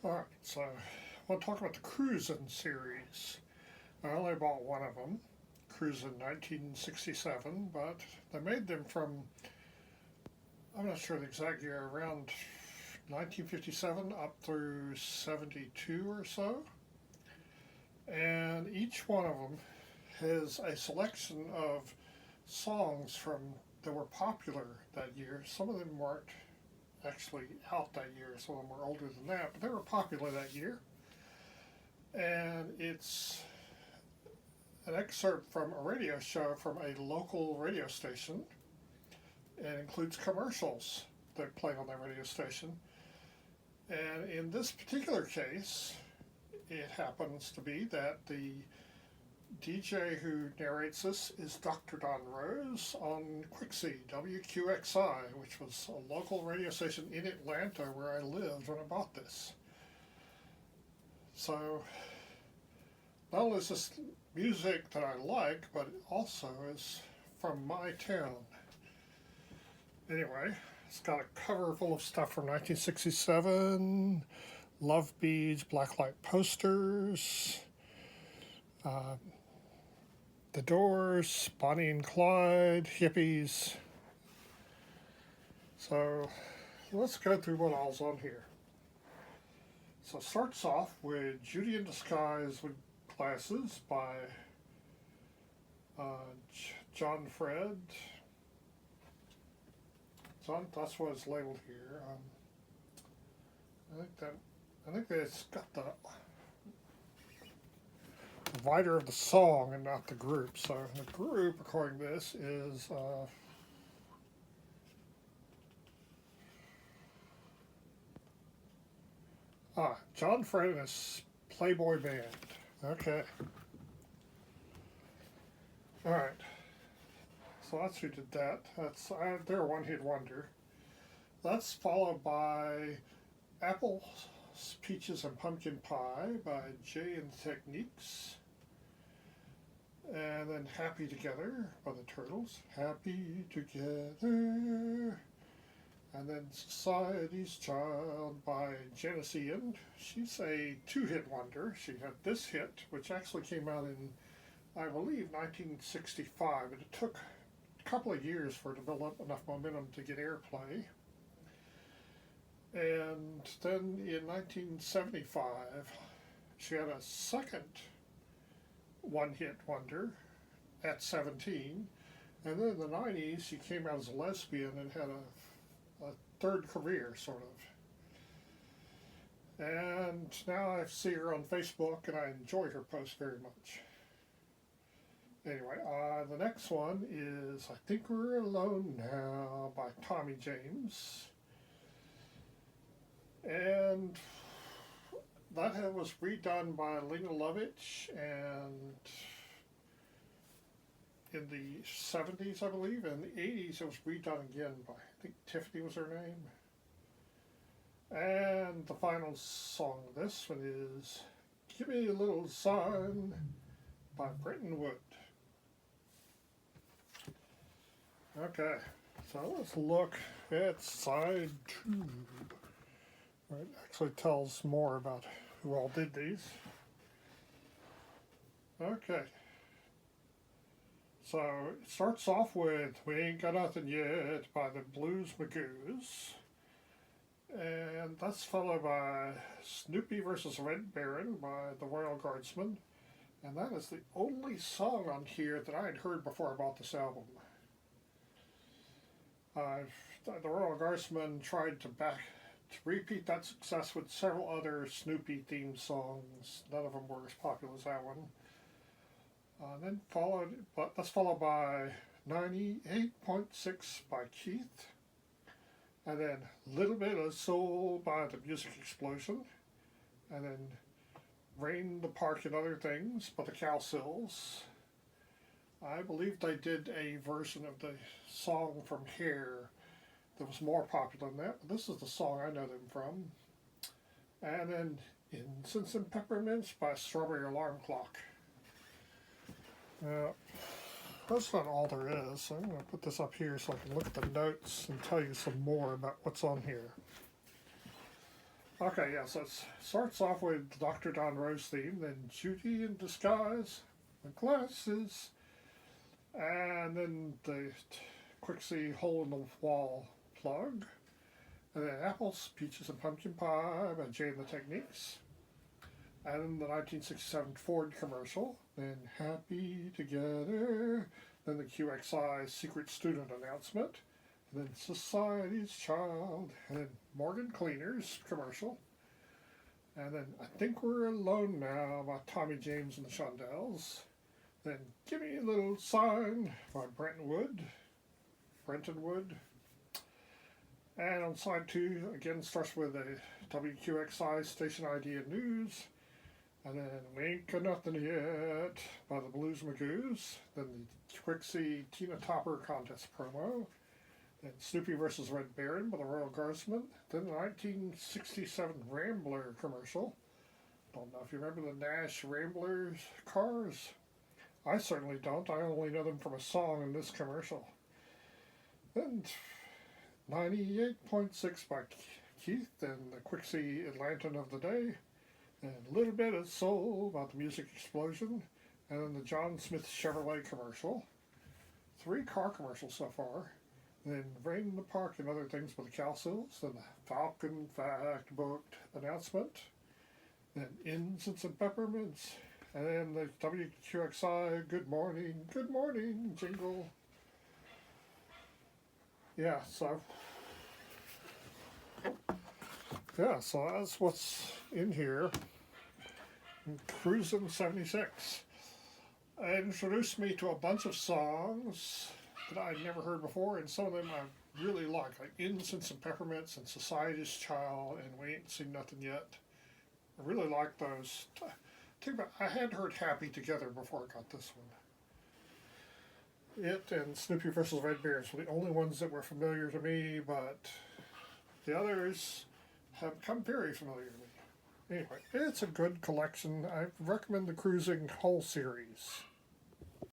Alright, so I want to talk about the Crusin series. I only bought one of them, Crusin 1967, but they made them from, I'm not sure the exact year, around 1957 up through 72 or so. And each one of them has a selection of songs from that were popular that year. Some of them weren't actually out that year, some of them were older than that, but they were popular that year. And it's an excerpt from a radio show from a local radio station and includes commercials that played on that radio station. And in this particular case, it happens to be that the DJ who narrates this is Dr. Don Rose on WQXI, WQXI, which was a local radio station in Atlanta where I lived when I bought this. So, not only is this music that I like, but it also is from my town. Anyway, it's got a cover full of stuff from 1967, love beads, blacklight posters, The Doors, Bonnie and Clyde, hippies. So let's go through what all's on here. So it starts off with Judy in Disguise with Glasses by John Fred. That's what it's labeled here. I think that it's got the writer of the song and not the group. So the group, according to this, is John Fred and his Playboy Band. Okay. All right. So that's who did that. That's their one-hit wonder. That's followed by Apples, Peaches, and Pumpkin Pie by Jay and the Techniques. And then Happy Together by the Turtles. Happy Together. And then Society's Child by Janice Ian. She's a two-hit wonder. She had this hit, which actually came out in, I believe, 1965. And it took a couple of years for it to build up enough momentum to get airplay. And then in 1975, she had a second one-hit wonder at 17. And then in the 90s, she came out as a lesbian and had a third career, sort of. And now I see her on Facebook, and I enjoy her posts very much. Anyway, the next one is I Think We're Alone Now by Tommy James. And that was redone by Lena Lovitch and in the 70s, I believe. In the 80s, it was redone again by, I think Tiffany was her name. And the final song of this one is Give Me a Little Sign by Britton Wood. Okay, so let's look at side 2. It actually tells more about who all did these. Okay. So it starts off with We Ain't Got Nothing Yet by the Blues Magoos. And that's followed by Snoopy vs. Red Baron by the Royal Guardsmen. And that is the only song on here that I had heard before I bought this album. The Royal Guardsmen tried to repeat that success with several other Snoopy themed songs. None of them were as popular as that one. That's followed by 98.6 by Keith. And then Little Bit of Soul by the Music Explosion. And then Rain, the Park, and Other Things by the Cowsills. I believe they did a version of the song from Hair that was more popular than that, but this is the song I know them from. And then Incense and Peppermints by Strawberry Alarm Clock. That's not all there is, so I'm going to put this up here so I can look at the notes and tell you some more about what's on here. Okay, yeah, so it starts off with Dr. Don Rose theme, then Judy in Disguise, the glasses, and then the Quixie Hole in the Wall plug, and then Apples, Peaches, and Pumpkin Pie by Jay and the Techniques, and then the 1967 Ford commercial, then Happy Together, then the QXI Secret Student announcement, and then Society's Child, and then Morgan Cleaners commercial, and then I Think We're Alone Now by Tommy James and the Shondells, then Give Me a Little Sign by Brenton Wood, and on side two, again, starts with a WQXI station ID and news, and then We Ain't Got Nothing Yet by the Blues Magoos, then the Quixie Tina Topper contest promo, then Snoopy vs. Red Baron by the Royal Guardsmen, then the 1967 Rambler commercial. Don't know if you remember the Nash Ramblers cars. I certainly don't. I only know them from a song in this commercial. Then 98.6 by Keith and the Quixie Atlanta of the day, and a little bit of soul about the music explosion, and then the John Smith Chevrolet commercial. 3 car commercials so far. Then Rain in the Park and Other Things by the Cowsills, then the Falcon Fact booked announcement, then Incense and Peppermints, and then the WQXI Good Morning jingle. So that's what's in here. Crusin 76. It introduced me to a bunch of songs that I'd never heard before, and some of them I really like Incense and Peppermints and Society's Child and We Ain't Seen Nothing Yet. I really like those. I had heard Happy Together before I got this one. It and Snoopy vs. Red Baron were the only ones that were familiar to me, but the others have become very familiar to me. Anyway, it's a good collection. I recommend the Cruising whole series.